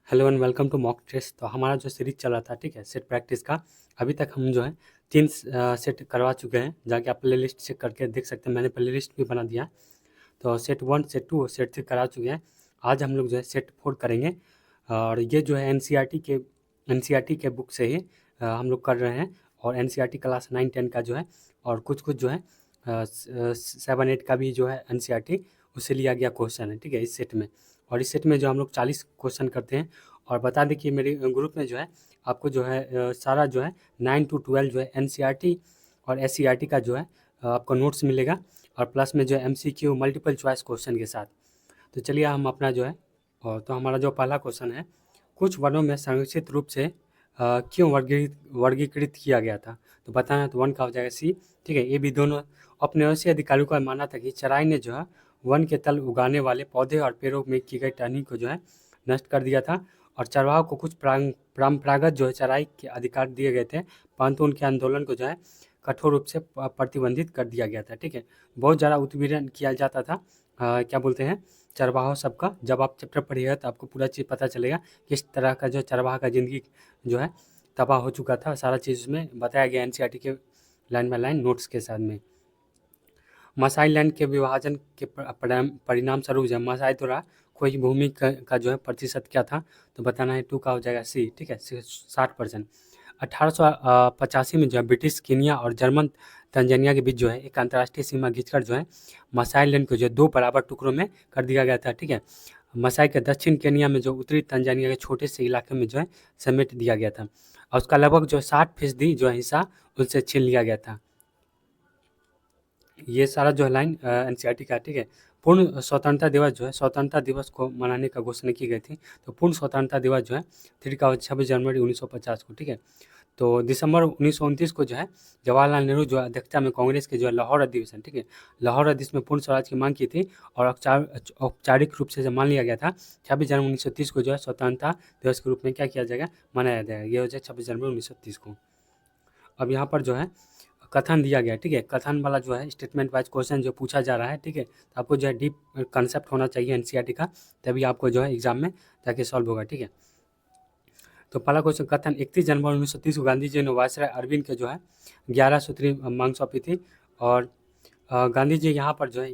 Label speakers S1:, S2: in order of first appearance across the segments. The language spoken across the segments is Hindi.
S1: Hello and welcome to mock test. तो हमारा जो सीरीज चला था, ठीक है, सेट प्रैक्टिस का। अभी तक हम जो है 3 सेट करवा चुके हैं। जाके आप प्ले लिस्ट चेक करके देख सकते हैं, मैंने प्ले लिस्ट भी बना दिया है। तो सेट 1, सेट 2 और सेट 3 करा चुके हैं। आज हम लोग जो है सेट 4 करेंगे। और ये जो है एन सी आर टी के बुक से ही हम लोग कर रहे हैं। और N C R T class 9-10 का जो है, और कुछ कुछ जो है 7-8 का भी जो है एन सी आर टी उससे लिया गया क्वेश्चन है, ठीक है, इस सेट में। और इस सेट में जो हम लोग 40 क्वेश्चन करते हैं। और बता दें कि मेरे ग्रुप में जो है आपको जो है सारा जो है 9 to 12 जो है एन और एस का जो है आपको नोट्स मिलेगा। और प्लस में जो है MCQ मल्टीपल चॉइस क्वेश्चन के साथ। तो चलिए हम अपना जो है, और तो हमारा जो पहला क्वेश्चन है, कुछ वर्णों में संरक्षित रूप से क्यों वर्गीकृत किया गया था। तो बताना, तो वन का हो जाएगा सी, ठीक है। ये भी दोनों औपनिवेशिक अधिकारियों का मानना था कि चराई ने जो है वन के तल उगाने वाले पौधे और पेड़ों में की गई टहनी को जो है नष्ट कर दिया था। और चरवाहों को कुछ परंपरागत जो है चराई के अधिकार दिए गए थे, परंतु उनके आंदोलन को जो है कठोर रूप से प्रतिबंधित कर दिया गया था, ठीक है। बहुत ज़्यादा उत्पीड़न किया जाता था, क्या बोलते हैं, चरवाहों सबका। जब आप चैप्टर पढ़िएगा तो आपको पूरा चीज़ पता चलेगा किस तरह का जो चरवाहा का ज़िंदगी जो है तबाह हो चुका था। सारा चीज़ उसमें बताया गया एनसीईआरटी के लाइन बाय लाइन नोट्स के साथ में। मसाई लैंड के विभाजन के परिणाम स्वरूप जो मसाई द्वारा खोज भूमि का जो है प्रतिशत क्या था। तो बताना है, 2 का हो जाएगा सी, ठीक है, 60%। 1885 में जो है ब्रिटिश केनिया और जर्मन तंजानिया के बीच जो है एक अंतर्राष्ट्रीय सीमा खींचकर जो है मसाई लैंड को जो है 2 बराबर टुकड़ों में कर दिया गया था, ठीक है। मसाई के दक्षिण केनिया में जो उत्तरी तंजानिया के छोटे से इलाके में जो है समेट दिया गया था। और उसका लगभग जो 60% जो है हिस्सा उनसे छीन लिया गया था। ये सारा जो है लाइन एनसीईआरटी का, ठीक है। पूर्ण स्वतंत्रता दिवस जो है, स्वतंत्रता दिवस को मनाने का घोषणा की गई थी। तो पूर्ण स्वतंत्रता दिवस जो है 3 का 26 जनवरी 1950 को, ठीक है। तो दिसंबर 1929 को जो है जवाहरलाल नेहरू जो है अध्यक्षता में कांग्रेस के जो है लाहौर अधिवेशन, ठीक है, लाहौर अधिवेशन में पूर्ण स्वराज की मांग की थी। और औपचारिक रूप से जब मान लिया गया था 26 जनवरी 1930 को जो है स्वतंत्रता दिवस के रूप में क्या किया जाएगा, मनाया जाएगा। ये हो जाए 26 जनवरी 1930 को। अब यहाँ पर जो है कथन दिया गया, ठीक है। कथन वाला जो है स्टेटमेंट वाइज क्वेश्चन जो पूछा जा रहा है, ठीक है। तो आपको जो है डीप कंसेप्ट होना चाहिए एनसीईआरटी का, तभी आपको जो है एग्जाम में जाके सॉल्व होगा, ठीक है। तो पहला क्वेश्चन, कथन 31 जनवरी 1930 को गांधी जी ने वायसराय अरविंद के जो है 11 सूत्री मांग सौंपी थी। और गांधी जी यहाँ पर जो है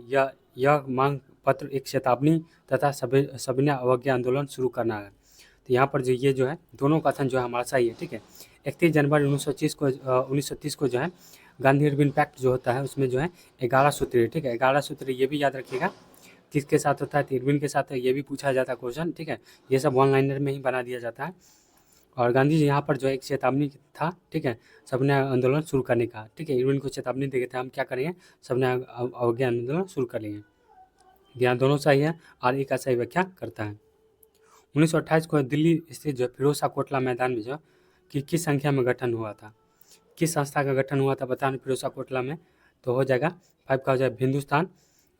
S1: यह मांग पत्र एक चेतावनी तथा सविनय अवज्ञा आंदोलन शुरू करना है। तो यहाँ पर जो ये जो है दोनों कथन जो है हमारा सही है, ठीक है। 31 जनवरी 1930 को जो है गांधी अरविंद पैक्ट जो होता है उसमें जो है 11 सूत्री, ठीक है, 11 सूत्री ये भी याद रखिएगा किसके साथ होता है, तो इरविन के साथ है। ये भी पूछा जाता है क्वेश्चन, ठीक है। ये सब वन लाइनर में ही बना दिया जाता है। और गांधी जी यहाँ पर जो है एक चेतावनी था, ठीक है, सबने आंदोलन शुरू करने का, ठीक है। इरविन को चेतावनी दे थे हम क्या करेंगे, सबने अवज्ञा आंदोलन शुरू कर लेंगे। यहाँ दोनों सही है और एक का सही व्याख्या करता है। 1928 को दिल्ली स्थित जो फिरोजा कोटला मैदान में जो कि किस संख्या में गठन हुआ था, किस संस्था का गठन हुआ था, बताना फिरोजा कोटला में। तो हो जाएगा 5 का हो जाएगा हिंदुस्तान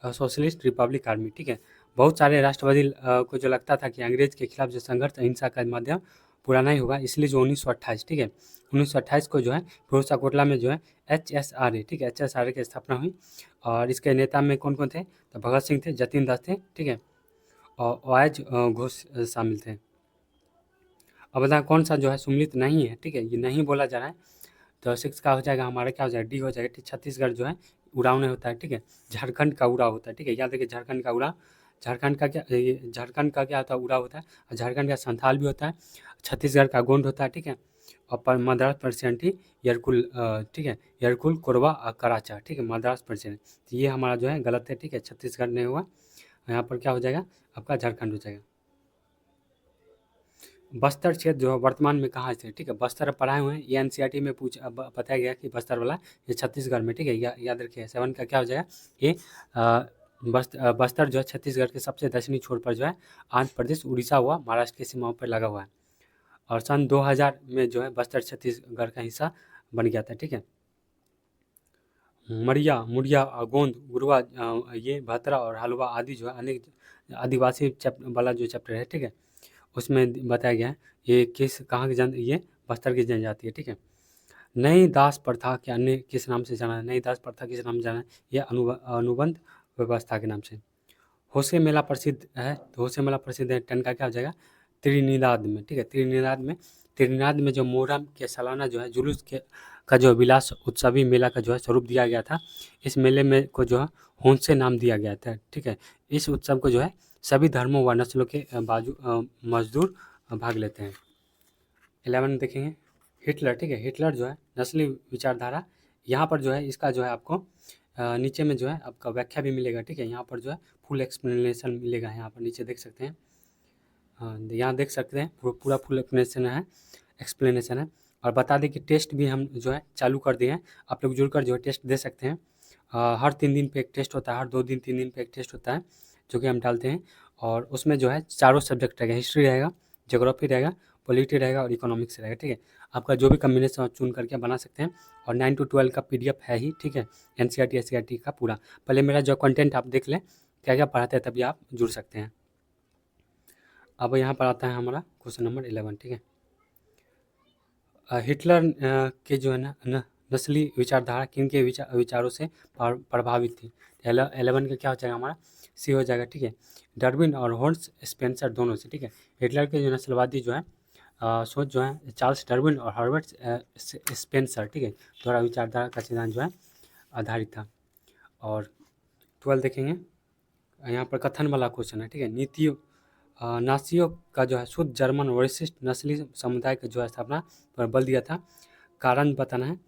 S1: सोशलिस्ट रिपब्लिक आर्मी, ठीक है। बहुत सारे राष्ट्रवादी को जो लगता था कि अंग्रेज के खिलाफ जो संघर्ष अहिंसा का माध्यम पूरा नहीं होगा, इसलिए जो 1928, ठीक है, 1928 को जो है फिरोजा कोटला में जो है HSRA, ठीक है, HSRA की स्थापना हुई। और इसके नेता में कौन कौन थे, तो भगत सिंह थे, जतिन दास थे, ठीक है, और वायज घोष शामिल थे। अब बताएं कौन सा जो है सुमिलित नहीं है, ठीक है, ये नहीं बोला जा रहा है। तो 6 का हो जाएगा हमारा, क्या हो जाएगा, डी हो जाएगा, ठीक। छत्तीसगढ़ जो है उड़ाव नहीं होता है, ठीक है, झारखंड का उड़ाव होता है, ठीक है, याद रखिए झारखंड का उड़ाव। झारखंड का क्या होता है, उड़ाव होता है। और झारखंड का संथाल भी होता है। छत्तीसगढ़ का गोंड होता है, ठीक है। और मद्रास परसेंटी यरकुल, ठीक है, यरकुल कोरबा और कराचा, ठीक है, मद्रास परसेंट। तो ये हमारा जो है गलत है, ठीक है, छत्तीसगढ़ नहीं हुआ। यहाँ पर क्या हो जाएगा आपका, झारखंड हो जाएगा। बस्तर क्षेत्र जो है वर्तमान में कहाँ स्थित है, ठीक है, बस्तर पढ़ाए हुए हैं, ये एनसीईआरटी में बताया गया कि बस्तर वाला ये छत्तीसगढ़ में, ठीक है, याद रखिए। 7 का क्या हो जाएगा, ये बस्तर जो है छत्तीसगढ़ के सबसे दक्षिणी छोर पर जो है आंध्र प्रदेश उड़ीसा हुआ महाराष्ट्र की सीमाओं पर लगा हुआ है। और सन 2000 में जो है बस्तर छत्तीसगढ़ का हिस्सा बन गया था, ठीक है। मरिया, मुड़िया, गोंद, गुरवा, ये भतरा और हलवा आदि जो है अनेक आदिवासी वाला जो चैप्टर है, ठीक है, उसमें बताया गया है ये किस कहाँ की जन, ये बस्तर की जनजाति है, ठीक है। नई दास प्रथा के अन्य किस नाम से जाना है, नई दास प्रथा किस नाम से जाना है, ये अनुबंध व्यवस्था के नाम से। होसे मेला प्रसिद्ध है, तो होसे मेला प्रसिद्ध है, 10 का क्या हो जाएगा, त्रिनिदाद में, ठीक है, त्रिनिदाद में जो मोहर्रम के सालाना जो है जुलूस के का जो विलास उत्सवी मेला का जो है स्वरूप दिया गया था। इस मेले में को जो है होंसे नाम दिया गया था, ठीक है। इस उत्सव को जो है सभी धर्मों व नस्लों के मजदूर भाग लेते हैं। 11 देखेंगे हिटलर, ठीक है। हिटलर जो है नस्ली विचारधारा, यहाँ पर जो है इसका जो है आपको नीचे में जो है आपका व्याख्या भी मिलेगा, ठीक है। यहाँ पर जो है फुल एक्सप्लेनेशन मिलेगा, यहाँ पर नीचे देख सकते हैं। हाँ, यहाँ देख सकते हैं पूरा फुल एक्सप्लेनेशन है। और बता दें कि टेस्ट भी हम जो है चालू कर दिए हैं, आप लोग जुड़कर जो है टेस्ट दे सकते हैं। हर 3 दिन पे एक टेस्ट होता है, हर 2 दिन 3 दिन पे एक टेस्ट होता है, जो कि हम डालते हैं। और उसमें जो है चारों सब्जेक्ट रहेगा, हिस्ट्री रहेगा, ज्योग्राफी रहेगा, पॉलिटी रहेगा और इकोनॉमिक्स रहेगा, ठीक है। आपका जो भी कम्बिनेशन चुन करके बना सकते हैं। और 9 to 12 का PDF है ही, ठीक है, NCERT SCERT का पूरा। पहले मेरा जो कंटेंट आप देख लें क्या क्या पढ़ाते हैं, तभी आप जुड़ सकते हैं। अब यहाँ पर आता है हमारा क्वेश्चन नंबर 11, ठीक है। हिटलर के जो है ना नस्ली विचारधारा किन के विचारों से प्रभावित थी। 11 का क्या हो जाएगा हमारा, सी हो जाएगा, ठीक है। डार्विन और हॉर्स स्पेंसर दोनों से, ठीक है। हिटलर के जो नस्लवादी जो है सोच जो है चार्ल्स डार्विन और हर्बर्ट स्पेंसर, ठीक है, द्वारा विचारधारा का सिद्धांत जो है आधारित था। और 12 देखेंगे, यहाँ पर कथन वाला क्वेश्चन है, ठीक है। नीतियों नासियों का जो है शुद्ध जर्मन विशिष्ट नस्ली समुदाय की जो है स्थापना पर बल दिया था। कारण बताना है।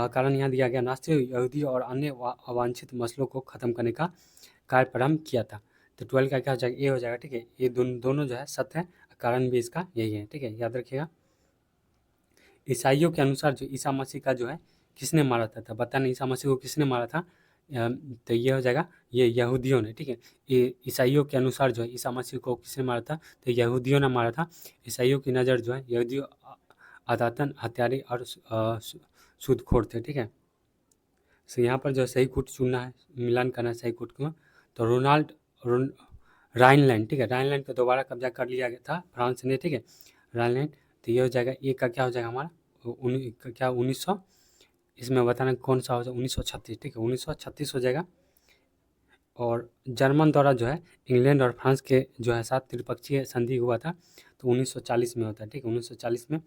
S1: कारण यहाँ दिया गया, नासियों यहूदी और अन्य अवांछित मसलों को खत्म करने का कार्य प्रारंभ किया था। तो 12 का क्या हो जाएगा, ए हो जाएगा, ठीक है। ये दोनों जो है सत्य है, कारण भी इसका यही है, ठीक है, याद रखिएगा। ईसाइयों के अनुसार जो ईसा मसीह का जो है किसने मारा था बताना, ईसा मसीह को किसने मारा था। तो ये हो जाएगा, ये यहूदियों ने, ठीक है। ये ईसाइयों के अनुसार जो है ईसा मसीह को किसने मारा था, तो यहूदियों ने मारा था। ईसाइयों की नज़र जो है यहूदियों आदातन हत्यारे और सूदखोर थे, ठीक है। तो यहाँ पर जो सही कोट चुनना है, मिलान करना है सही कोट को। तो राइनलैंड, ठीक है, राइनलैंड को दोबारा कब्जा कर लिया गया था फ्रांस ने, ठीक है, राइनलैंड। तो ये हो जाएगा, ए का क्या हो जाएगा हमारा, क्या 1900, इसमें बताना कौन सा हो जाएगा, 1936, ठीक है, 1936 हो जाएगा। और जर्मन द्वारा जो है इंग्लैंड और फ्रांस के जो है साथ त्रिपक्षीय संधि हुआ था, तो 1940 में होता है, ठीक है, 1940 में।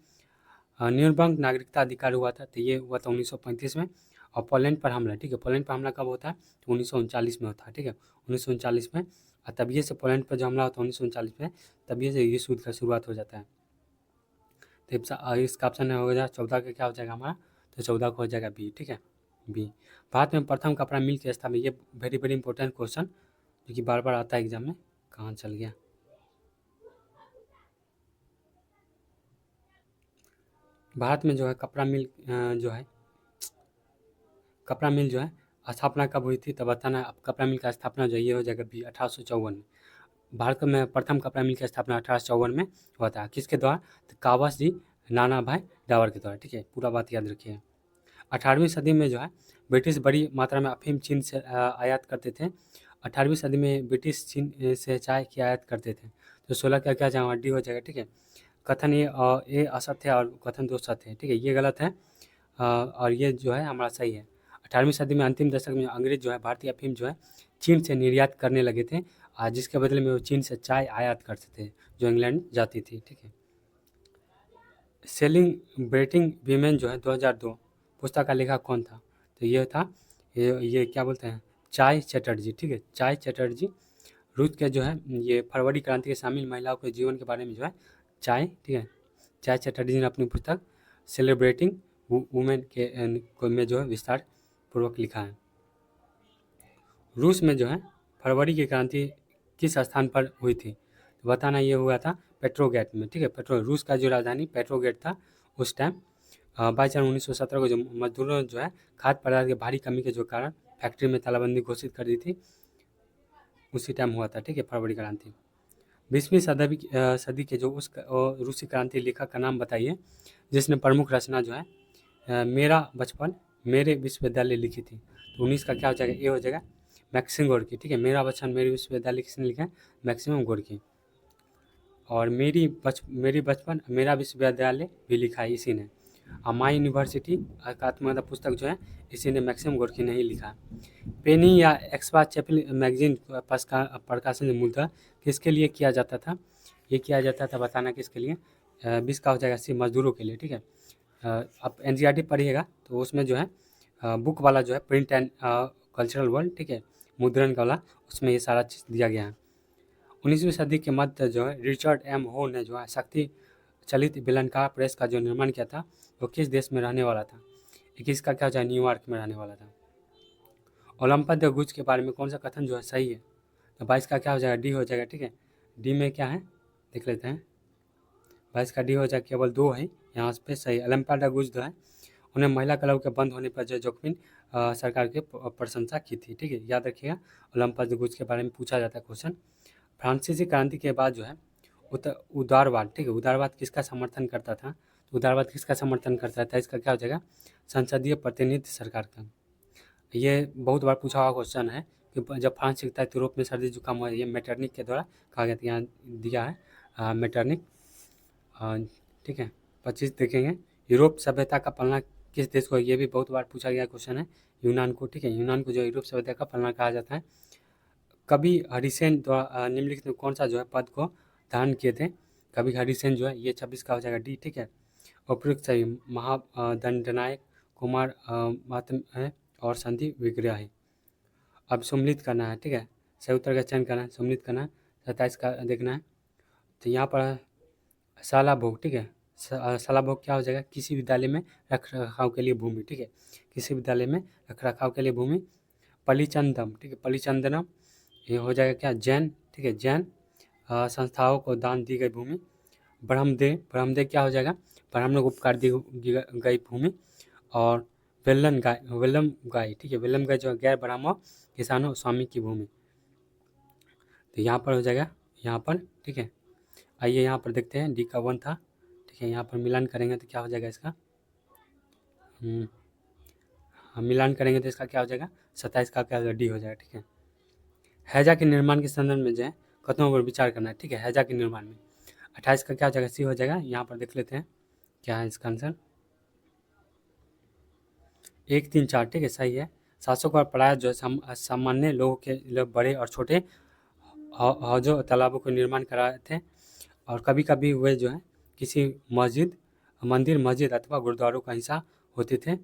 S1: न्यूरम्बर्ग नागरिकता अधिकार हुआ था, तो ये हुआ था 1935 में। और पोलैंड पर हमला, ठीक है, पोलैंड पर हमला कब होता है, तो 1939 में होता है, ठीक है, 1939 में। और तभी से पोलैंड पर जो हमला होता है 1939 में, तभी से ये युद्ध का शुरुआत हो जाता है। तो इसका ऑप्शन हो जाएगा 14 का क्या हो जाएगा हमारा, तो 14 को हो जाएगा बी, ठीक है, बी। भारत में प्रथम कपड़ा मिल की स्थापना, ये वेरी वेरी इंपॉर्टेंट क्वेश्चन जो कि बार बार आता है एग्जाम में, कहाँ चल गया। भारत में जो है कपड़ा मिल जो है कपड़ा मिल जो है स्थापना कब हुई थी, तो बताना है। कपड़ा मिल का स्थापना जो ये हो जाएगा बी, 1854 में। भारत में प्रथम कपड़ा मिल की स्थापना 1854 में हुआ था, किसके द्वारा, तो कावस जी नाना भाई डावर के द्वारा, ठीक है, पूरा बात याद रखिए। 18वीं सदी में जो है ब्रिटिश बड़ी मात्रा में अफीम चीन से आयात करते थे। 18वीं सदी में ब्रिटिश चीन से चाय की आयात करते थे। तो 16 का क्या जाएगा, डी हो जाएगा, ठीक है। कथन ये असत्य है और कथन दो सत्य है, ठीक है, ये गलत है और ये जो है हमारा सही है। 18वीं सदी में अंतिम दशक में अंग्रेज जो है भारतीय अफीम जो है चीन से निर्यात करने लगे थे, जिसके बदले में वो चीन से चाय आयात करते थे जो इंग्लैंड जाती थी, ठीक है। सेलिब्रेटिंग वीमेन जो है 2002 पुस्तक का लेखक कौन था, तो ये था ये क्या बोलते हैं, चाय चैटर्जी, ठीक है, चाय चैटर्जी। रूस के जो है ये फरवरी क्रांति के शामिल महिलाओं के जीवन के बारे में जो है चाय, ठीक है, चाय चैटर्जी ने अपनी पुस्तक सेलिब्रेटिंग वुमेन के में जो है विस्तार पूर्वक लिखा है। रूस में जो है फरवरी की क्रांति किस स्थान पर हुई थी, तो बताना, ये हुआ था पेट्रोग्रेड में, ठीक है, रूस का जो राजधानी पेट्रोग्रेड था उस टाइम। 22 जनवरी 1917 को जो मजदूरों जो है खाद्य पदार्थ की भारी कमी के जो कारण फैक्ट्री में तालाबंदी घोषित कर दी थी, उसी टाइम हुआ था, ठीक है, फरवरी क्रांति। 20वीं सदी के जो उस रूसी क्रांति लेखक का नाम बताइए जिसने प्रमुख रचना जो है मेरा बचपन मेरे विश्वविद्यालय लिखी थी। तो 19 का क्या हो जाएगा, ये हो जाएगा मैक्सिम गोर्की, ठीक है, मेरा बचपन मेरे विश्वविद्यालय किसने लिखा है, मैक्सिमम गोर्की। और मेरी बचपन मेरा विश्वविद्यालय भी लिखा है इसी ने। और माई यूनिवर्सिटी आत्मकथा पुस्तक जो है इसी ने मैक्सिम गोर्की ने ही लिखा। पेनी या एक्सपा चैपल मैगजीन प्रकाशन मूलतः किसके लिए किया जाता था, ये किया जाता था बताना किसके लिए, 20 का हो जाएगा सी मजदूरों के लिए, ठीक है। आप एनसीईआरटी पढ़िएगा तो उसमें जो है बुक वाला जो है प्रिंट एंड कल्चरल वर्ल्ड, ठीक है, मुद्रण वाला, उसमें ये सारा चीज़ दिया गया है। 19वीं सदी के मध्य जो है रिचर्ड एम हो ने जो है शक्ति चलित बेलनाकार प्रेस का जो निर्माण किया था वो किस देश में रहने वाला था, 21 का क्या हो जाए न्यूयॉर्क में रहने वाला था। ओलंपस द गुज के बारे में कौन सा कथन जो है सही है, तो 22 का क्या हो जाएगा डी हो जाएगा, ठीक है। डी में क्या है देख लेते हैं, 22 का डी हो जाएगा, केवल 2 है यहाँ पे सही। ओलंपस द गुज जो है उन्हें महिला क्लब के बंद होने पर जो जोक्विन सरकार की प्रशंसा की थी, ठीक है, याद रखिएगा। ओलंपस द गुज के बारे में पूछा जाता है क्वेश्चन। फ्रांसीसी क्रांति के बाद जो है उदारवाद, ठीक है, उदारवाद किसका समर्थन करता था, तो उदारवाद किसका समर्थन करता था, इसका क्या हो जाएगा संसदीय प्रतिनिधि सरकार का। ये बहुत बार पूछा हुआ क्वेश्चन है कि जब फ्रांस सीखता है तो यूरोप में सर्दी जुकाम हुआ, ये मेटरनिक के द्वारा कहा गया था, यहाँ दिया है मेटरनिक, ठीक है। 25 देखेंगे, यूरोप सभ्यता का पालना किस देश को, ये भी बहुत बार पूछा गया क्वेश्चन है, यूनान को, ठीक है, यूनान को जो यूरोप सभ्यता का पालना कहा जाता है। कवि हरिसेन द्वारा निम्नलिखित में कौन सा जो है पद को धारण किए थे, कवि हरिसेन जो है, ये 26 का हो जाएगा डी, ठीक है। उपयुक्त सही महादंडनायक कुमार मातम है और संधि विग्रह है। अब सम्मिलित करना है, ठीक है, सही उत्तर का चयन करना है, सम्मिलित करना है, 27 का देखना है। तो यहाँ पर शाला भोग, ठीक है, शाला भोग क्या हो जाएगा, किसी विद्यालय में रख रखाव के लिए भूमि, ठीक है, किसी विद्यालय में रख रखाव के लिए भूमि। पलिचंदम, ठीक है, पलिचंदनम ये हो जाएगा क्या जैन, ठीक है, जैन संस्थाओं को दान दी गई भूमि। ब्रह्मदेव, ब्रह्मदेव क्या हो जाएगा, ब्राह्मणों को उपकार दी गई भूमि। और वेल्लम गाय, ठीक है, वेल्लम गाय जो है गैर ब्राह्मण किसानों स्वामी की भूमि। तो यहाँ पर हो जाएगा यहाँ पर, ठीक है। आइए यहाँ पर देखते हैं, डी का 1 था, ठीक है, यहाँ पर मिलान करेंगे तो क्या हो जाएगा इसका, हम मिलान करेंगे तो इसका क्या हो जाएगा 27 का क्या हो जाएगा डी हो जाएगा, ठीक है। हैजा के निर्माण के संदर्भ में जो है कथनों पर विचार करना है, ठीक है, हैजा के निर्माण में 28 का क्या हो जाएगा सी हो जाएगा। यहाँ पर देख लेते हैं क्या है इसका आंसर, 1 3 4, ठीक है, सही है। शासकों पर प्राय जो है सामान्य लोगों के बड़े और छोटे हौजों तालाबों को निर्माण कराए थे, और कभी कभी वे जो है किसी मंदिर मस्जिद अथवा गुरुद्वारों का हिस्सा होते थे।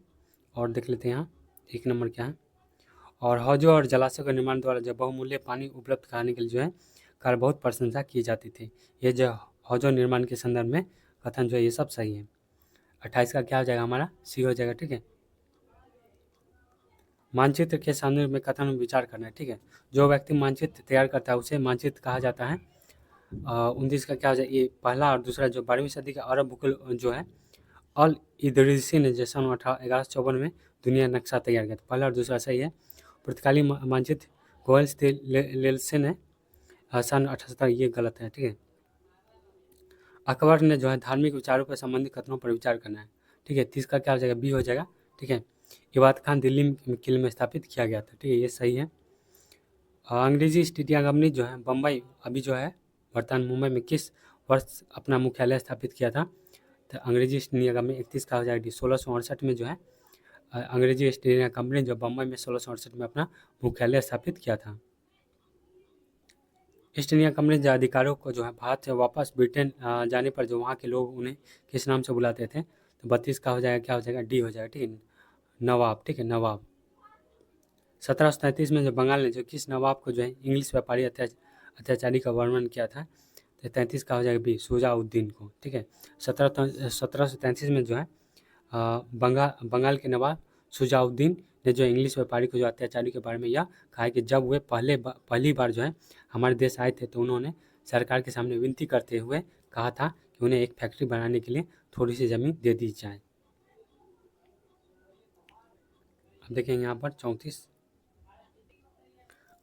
S1: और देख लेते हैं यहाँ 1 नंबर क्या है। और हौजों और जलाशयों के निर्माण द्वारा जो बहुमूल्य पानी उपलब्ध कराने के लिए जो है कार्य बहुत प्रशंसा की जाती थी। ये जो हौजों निर्माण के संदर्भ में कथन जो है ये सब सही है। 28 का क्या हो जाएगा हमारा सी हो जाएगा, ठीक है। मानचित्र के सामने में कथन में विचार करना है, ठीक है। जो व्यक्ति मानचित्र तैयार करता है उसे मानचित्र कहा जाता है। 29 का क्या हो जाए ये पहला और दूसरा जो 12वीं सदी का अरब बुक जो है अल इदरीसी ने जो सन 1154 में दुनिया नक्शा तैयार किया था, पहला और दूसरा सही है। पुर्तगाली मानचित्र गोल्स दे लेल्से ने सन 1870, ये गलत है, ठीक है। अकबर ने जो है धार्मिक विचारों पर संबंधित कथनों पर विचार करना है, ठीक है। 30 का क्या हो जाएगा बी हो जाएगा, ठीक है। इबादत खान दिल्ली में किले में स्थापित किया गया था, ठीक है, ये सही है। अंग्रेजी ईस्ट इंडिया कंपनी जो है बम्बई अभी जो है वर्तमान मुंबई में किस वर्ष अपना मुख्यालय स्थापित किया था, तो अंग्रेजी ईस्ट इंडिया कंपनी 31 का हो जाएगा 1668 में जो है अंग्रेजी ईस्ट इंडिया कंपनी जो बम्बई में 1668 में अपना मुख्यालय स्थापित किया था। ईस्ट इंडिया कंपनी के अधिकारियों को जो है भारत से वापस ब्रिटेन जाने पर जो वहाँ के लोग उन्हें किस नाम से बुलाते थे, तो 32 का हो जाएगा क्या हो जाएगा डी हो जाएगा, ठीक है, नवाब, ठीक है, नवाब। 1733 में जो बंगाल ने जो किस नवाब को जो है इंग्लिश व्यापारी अत्याचारी का वर्णन किया था, तो 33 का हो जाएगा बी शुजाउद्दीन को, ठीक है। 1733 में जो है बंगाल के नवाब शुजाउद्दीन ने जो इंग्लिश व्यापारी को जो अत्याचारी के बारे में यह कहा है कि जब वे पहली बार जो है हमारे देश आए थे तो उन्होंने सरकार के सामने विनती करते हुए कहा था कि उन्हें एक फैक्ट्री बनाने के लिए थोड़ी सी ज़मीन दे दी जाए। अब देखेंगे यहाँ पर 34,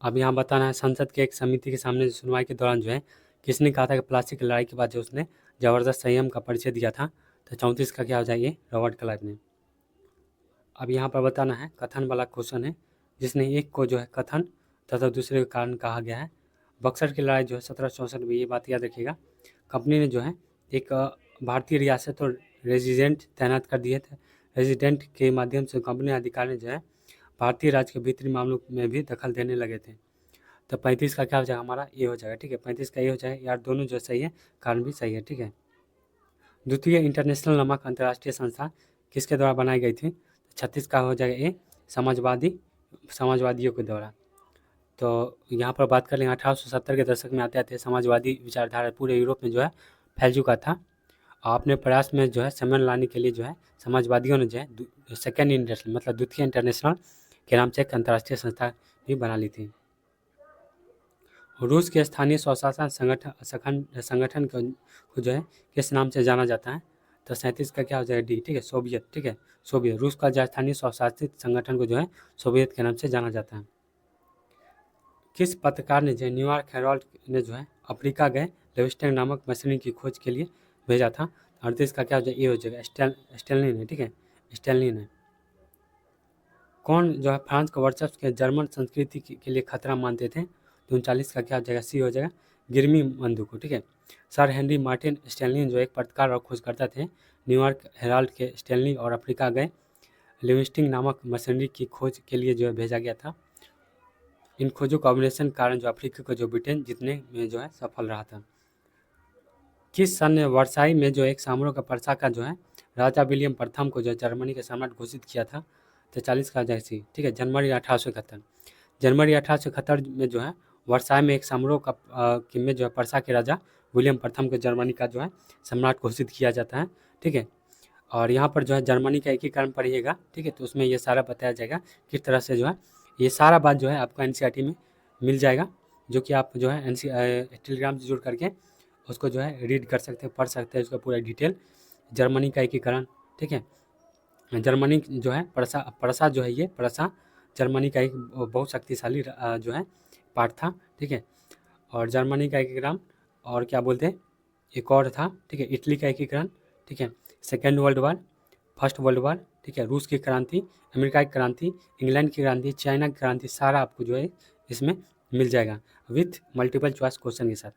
S1: अब यहाँ बताना है संसद के एक समिति के सामने सुनवाई के दौरान जो है किसने कहा था कि प्लास्टिक की लड़ाई के बाद जो उसने ज़बरदस्त संयम का परिचय दिया था, तो 34 का क्या हो जाएगा रॉबर्ट क्लाइव ने। अब यहाँ पर बताना है कथन वाला क्वेश्चन है जिसने एक को जो है कथन तथा दूसरे का कारण कहा गया है। बक्सर की लड़ाई जो है 1764 में, ये बात याद रखिएगा, कंपनी ने जो है एक भारतीय रियासत और रेजिडेंट तैनात कर दिए थे। रेजिडेंट के माध्यम से कंपनी अधिकारी जो है भारतीय राज्य के भीतरी मामलों में भी दखल देने लगे थे। तो 35 का क्या हो जाएगा हमारा ए हो जाएगा, ठीक है। 35 का ए हो जाएगा यार, दोनों जो सही है, कारण भी सही है, ठीक है। द्वितीय इंटरनेशनल नमक अंतर्राष्ट्रीय संस्था किसके द्वारा बनाई गई थी? 36 का हो जाएगा ए, समाजवादियों के द्वारा। तो यहाँ पर बात कर लेंगे 1870 के दशक में आते आते समाजवादी विचारधारा पूरे यूरोप में जो है फैल चुका था। और अपने प्रयास में जो है सम्मेलन लाने के लिए जो है समाजवादियों ने जो है सेकेंड इंटरनेशनल मतलब द्वितीय इंटरनेशनल के नाम से एक अंतर्राष्ट्रीय संस्था भी बना ली थी। रूस के स्थानीय स्वशासन संगठन को जो है किस नाम से जाना जाता है? तो 37 का क्या हो जाएगा डी, ठीक है, सोवियत, ठीक है, सोवियत। रूस का स्थानीय स्वशासित संगठन को जो है सोवियत के नाम से जाना जाता है। किस पत्रकार ने जो है न्यूयॉर्क हेराल्ड ने जो है अफ्रीका गए लिविंगस्टन नामक मछली की खोज के लिए भेजा था? 38 का क्या हो जाएगा ए हो जाएगा स्टेनली ने, ठीक है, स्टेनली ने। कौन जो है फ्रांस के वर्चस्व के जर्मन संस्कृति के लिए खतरा मानते थे? तो 39 का क्या हो जाएगा सी हो जाएगा गिरमी बंदूक को, ठीक है। सर हेनरी मार्टिन स्टेनली जो एक पत्रकार और खोजकर्ता थे, न्यूयॉर्क हेराल्ड के स्टेनली और अफ्रीका गए लिविंगस्टन नामक मछली की खोज के लिए जो है भेजा गया था। इन खोजों का अवलोकन कारण जो अफ्रीका को जो ब्रिटेन जीतने में जो है सफल रहा था। किस सन ने वर्साई में जो एक समारोह का प्रसा का जो है राजा विलियम प्रथम को जो जर्मनी के सम्राट घोषित किया था? तो 40 का जैसी, ठीक है, जनवरी 1871। जनवरी 1871 में जो है वर्साई में एक समारोह का में जो है प्रसा के राजा विलियम प्रथम को जर्मनी का जो है सम्राट घोषित किया जाता है, ठीक है। और यहाँ पर जो है जर्मनी का एकीकरण पढ़िएगा, ठीक है, तो उसमें ये सारा बताया जाएगा किस तरह से जो है ये सारा बात जो है आपको एनसीईआरटी में मिल जाएगा, जो कि आप जो है टेलीग्राम से जुड़ करके उसको जो है रीड कर सकते हैं, पढ़ सकते हैं उसका पूरा डिटेल। जर्मनी का एकीकरण, ठीक है, जर्मनी जो है प्रसा जो है ये प्रसा जर्मनी का एक बहुत शक्तिशाली जो है पार्ट था, ठीक है। और जर्मनी का एकीकरण और क्या बोलते हैं एक और था, ठीक है, इटली का एकीकरण, ठीक है, second world war, first world war, ठीक है, रूस की क्रांति, अमेरिका की क्रांति, इंग्लैंड की क्रांति, चाइना की क्रांति, सारा आपको जो है इसमें मिल जाएगा विथ मल्टीपल चॉइस क्वेश्चन के साथ।